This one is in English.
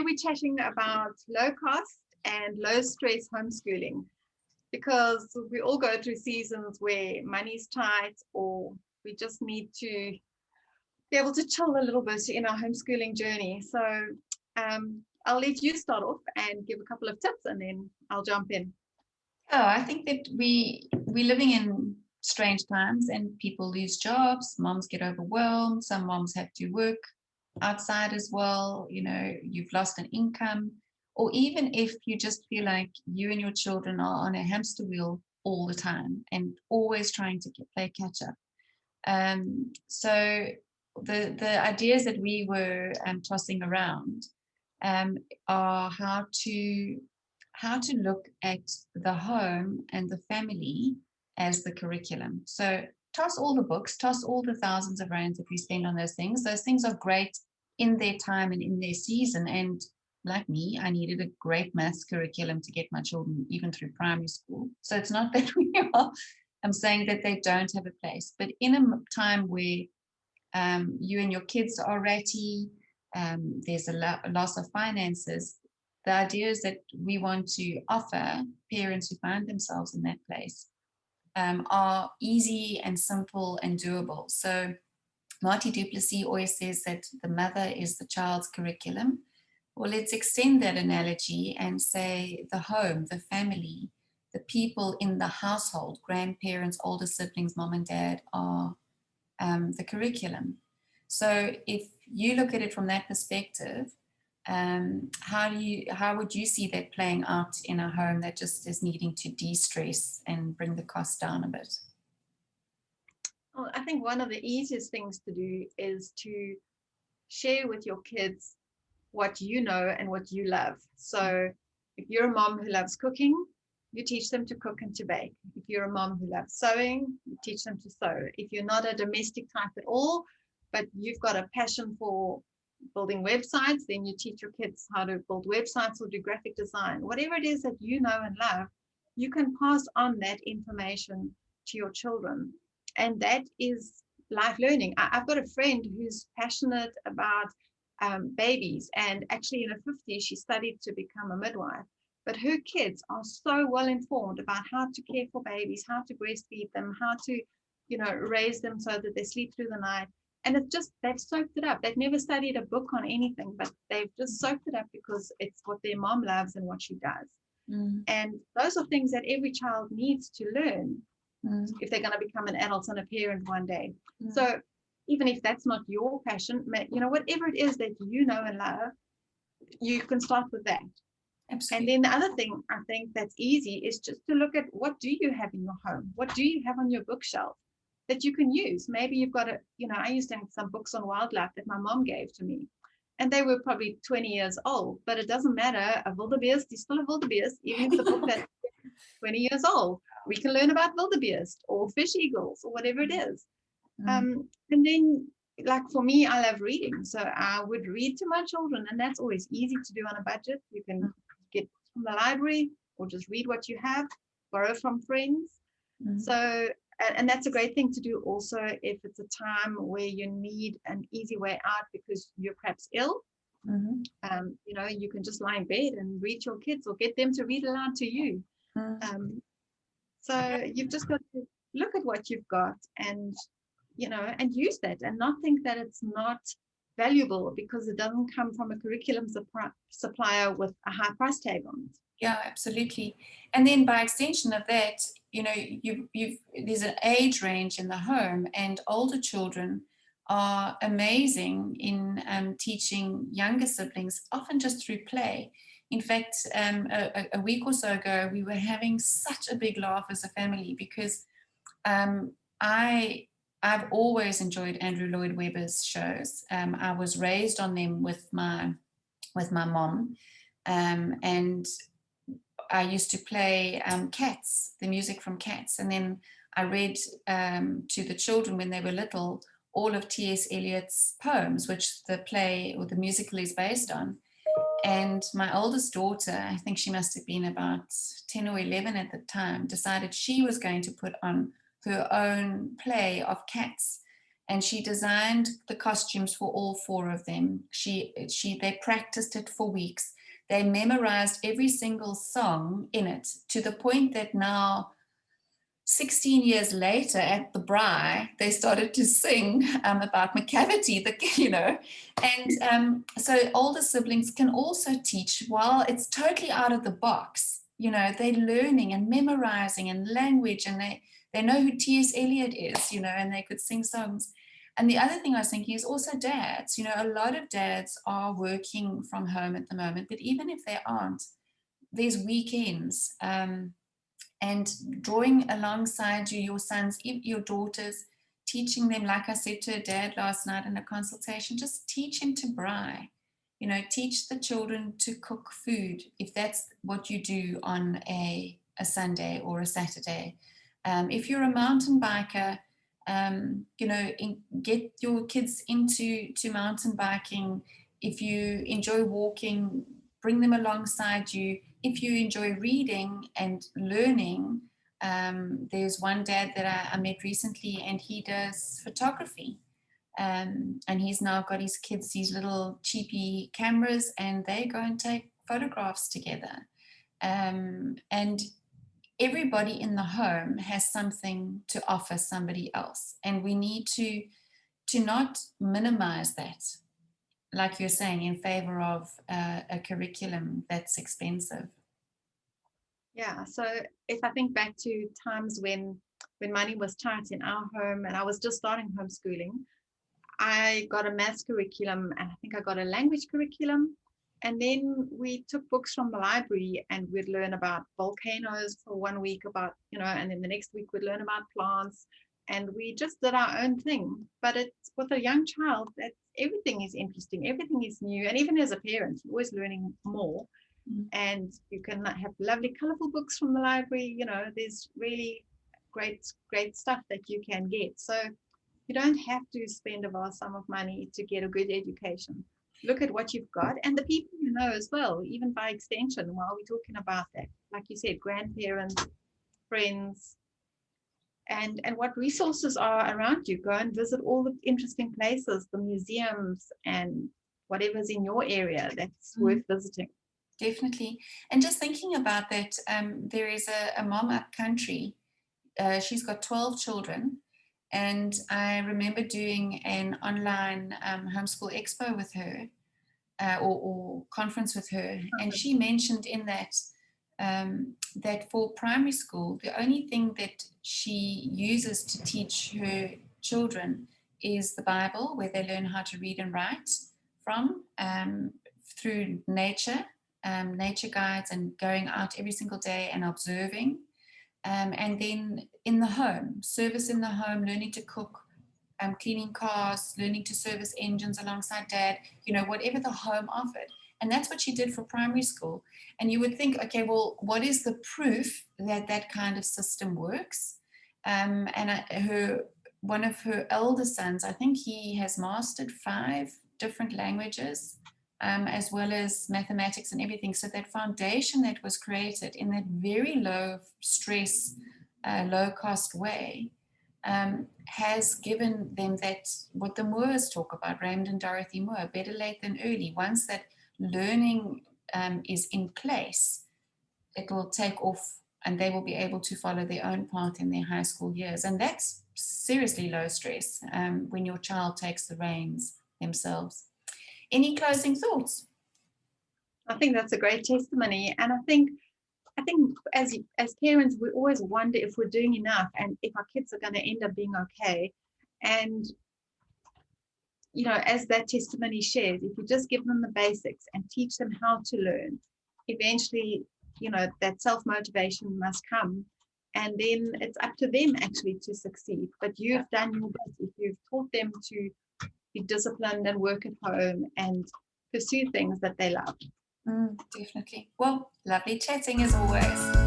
we're chatting about low cost and low stress homeschooling, because we all go through seasons where money's tight, or we just need to be able to chill a little bit in our homeschooling journey. So I'll let you start off and give a couple of tips, and then I'll jump in. Oh, I think that we're living in strange times, and people lose jobs. Moms get overwhelmed. Some moms have to work outside as well. You know, you've lost an income, or even if you just feel like you and your children are on a hamster wheel all the time and always trying to play catch up. So the ideas that we were tossing around are how to look at the home and the family as the curriculum. So toss all the books, toss all the thousands of rands that we spend on those things. Those things are great in their time and in their season. And like me, I needed a great maths curriculum to get my children even through primary school. So it's not that I'm saying that they don't have a place, but in a time where you and your kids are ratty, there's a loss of finances, the idea is that we want to offer parents who find themselves in that place are easy and simple and doable. So Marty Duplessis always says that the mother is the child's curriculum. Well, let's extend that analogy and say the home, the family, the people in the household, grandparents, older siblings, mom and dad, are the curriculum. So if you look at it from that perspective, how would you see that playing out in a home that just is needing to de-stress and bring the cost down a bit? Well, I think one of the easiest things to do is to share with your kids what you know and what you love. So if you're a mom who loves cooking, you teach them to cook and to bake. If you're a mom who loves sewing, you teach them to sew. If you're not a domestic type at all, but you've got a passion for building websites, then you teach your kids how to build websites or do graphic design. Whatever it is that you know and love, you can pass on that information to your children. And that is life learning. I've got a friend who's passionate about babies, and actually in her 50s, she studied to become a midwife. But her kids are so well informed about how to care for babies, how to breastfeed them, how to, raise them so that they sleep through the night. And it's just, they've soaked it up. They've never studied a book on anything, but they've just soaked it up because it's what their mom loves and what she does. And those are things that every child needs to learn if they're going to become an adult and a parent one day. So even if that's not your passion, whatever it is that you know and love, you can start with that. Absolutely. And then the other thing I think that's easy is just to look at, what do you have in your home? What do you have on your bookshelf that you can use? Maybe you've got I used to have some books on wildlife that my mom gave to me, and they were probably 20 years old, but it doesn't matter. A wildebeest is still a wildebeest, even if the book that's 20 years old. We can learn about wildebeest or fish eagles or whatever it is. And then, like for me, I love reading. So I would read to my children, and that's always easy to do on a budget. You can get from the library or just read what you have, borrow from friends. So, and that's a great thing to do also if it's a time where you need an easy way out because you're perhaps ill. You can just lie in bed and read to your kids or get them to read aloud to you. So you've just got to look at what you've got and use that, and not think that it's not valuable because it doesn't come from a curriculum supplier with a high price tag on it. Yeah, absolutely. And then by extension of that, there's an age range in the home, and older children are amazing in teaching younger siblings, often just through play. In fact, a week or so ago, we were having such a big laugh as a family because I've always enjoyed Andrew Lloyd Webber's shows. I was raised on them with my mom, and I used to play Cats, the music from Cats, and then I read to the children when they were little all of T.S. Eliot's poems, which the play or the musical is based on. And my oldest daughter, I think she must have been about 10 or 11 at the time, decided she was going to put on her own play of Cats. and she designed the costumes for all 4 of them. They practiced it for weeks. They memorized every single song in it, to the point that now, 16 years later at the Bri, they started to sing about McCavity, and so older siblings can also teach while it's totally out of the box. They're learning and memorizing and language, and they know who T.S. Eliot is, and they could sing songs. And the other thing I was thinking is also dads. A lot of dads are working from home at the moment, but even if they aren't, there's weekends. And drawing alongside you, your sons, your daughters, teaching them, like I said to a dad last night in a consultation, just teach him to braai. Teach the children to cook food, if that's what you do on a Sunday or a Saturday. If you're a mountain biker, get your kids into mountain biking. If you enjoy walking, bring them alongside you. If you enjoy reading and learning, there's one dad that I met recently, and he does photography. And he's now got his kids these little cheapy cameras, and they go and take photographs together. And everybody in the home has something to offer somebody else. And we need to not minimize that, like you're saying, in favor of a curriculum that's expensive. Yeah, so if I think back to times when money was tight in our home and I was just starting homeschooling, I got a maths curriculum, and I think I got a language curriculum. And then we took books from the library, and we'd learn about volcanoes for 1 week, and then the next week we'd learn about plants. And we just did our own thing. But it's with a young child that everything is interesting, everything is new. And even as a parent, you're always learning more. Mm-hmm. And you can have lovely, colorful books from the library. There's really great stuff that you can get. So you don't have to spend a vast sum of money to get a good education. Look at what you've got and the people you know as well, even by extension, while we're talking about that. Like you said, grandparents, friends, and what resources are around you. Go and visit all the interesting places, the museums, and whatever's in your area that's worth visiting. Definitely. And just thinking about that, there is a mom up country. She's got 12 children. And I remember doing an online homeschool expo with her, or conference with her. And she mentioned in that that for primary school, the only thing that she uses to teach her children is the Bible, where they learn how to read and write from, through nature guides, and going out every single day and observing. And then in the home, service in the home, learning to cook, cleaning cars, learning to service engines alongside dad, whatever the home offered. And that's what she did for primary school. And you would think, okay, well, what is the proof that that kind of system works? One of her elder sons, I think he has mastered 5 different languages, as well as mathematics and everything. So that foundation that was created in that very low stress, low cost way, has given them that, what the Moores talk about, Raymond and Dorothy Moore, better late than early. Once that learning is in place, it will take off, and they will be able to follow their own path in their high school years. And that's seriously low stress when your child takes the reins themselves. Any closing thoughts? I think that's a great testimony. And I think as parents, we always wonder if we're doing enough and if our kids are going to end up being okay. And, as that testimony shares, if you just give them the basics and teach them how to learn, eventually, that self-motivation must come. And then it's up to them actually to succeed. But you've done your best. If you've taught them to be disciplined and work at home and pursue things that they love. Definitely. Well, lovely chatting as always.